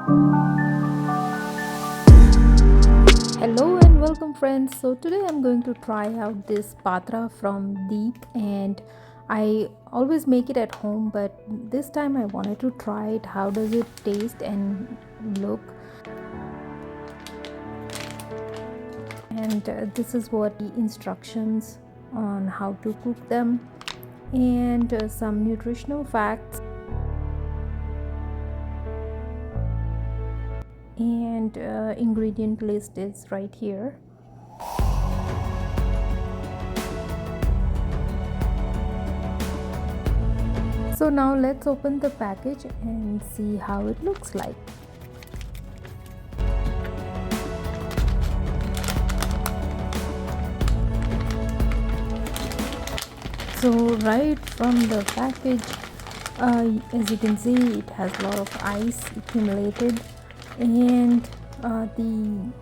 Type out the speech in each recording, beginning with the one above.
Hello and welcome friends. So today I'm going to try out this patra from Deep, and I always make it at home, but this time I wanted to try it. How does it taste and look? And this is what the instructions on how to cook them, and some nutritional facts, and ingredient list is right here. So now let's open the package and see how it looks like. So right from the package, as you can see, it has a lot of ice accumulated, and the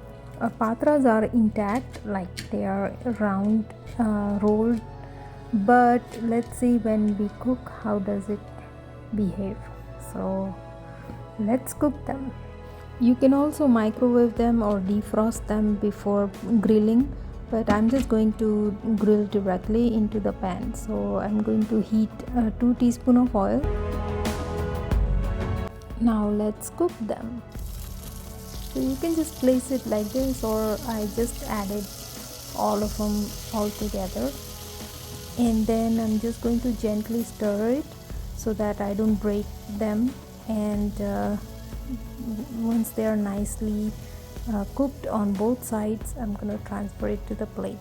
patras are intact, like they are round, rolled. But let's see when we cook how does it behave. So let's cook them. You can also microwave them or defrost them before grilling, but I'm just going to grill directly into the pan. So I'm going to heat 2 teaspoons of oil. Now let's cook them. So you can just place it like this, or I just added all of them all together, and then I'm just going to gently stir it so that I don't break them. And once they are nicely cooked on both sides, I'm going to transfer it to the plate.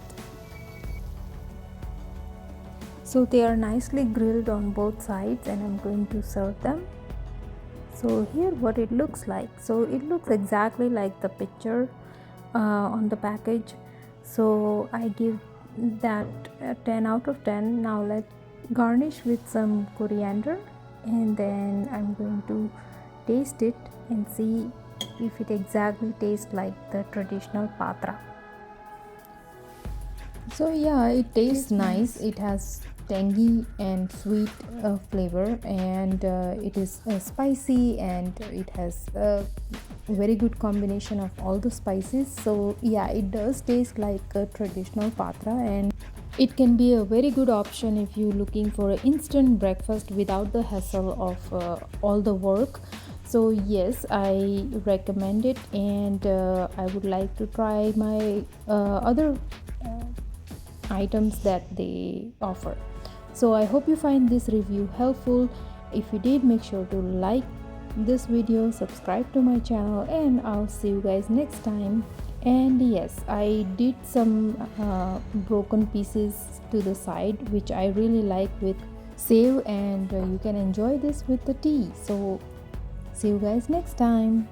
So they are nicely grilled on both sides, and I'm going to serve them. So here what it looks like. So it looks exactly like the picture on the package. So I give that 10 out of 10. Now let's garnish with some coriander, and then I'm going to taste it and see if it exactly tastes like the traditional patra. So yeah, it tastes nice. It has tangy and sweet flavor, and it is spicy, and it has a very good combination of all the spices. So yeah, it does taste like a traditional patra, and it can be a very good option if you're looking for an instant breakfast without the hassle of all the work. So yes, I recommend it, and I would like to try my other items that they offer. So I hope you find this review helpful. If you did, make sure to like this video, subscribe to my channel, and I'll see you guys next time. And yes, I did some broken pieces to the side, which I really like with save, and you can enjoy this with the tea. So see you guys next time.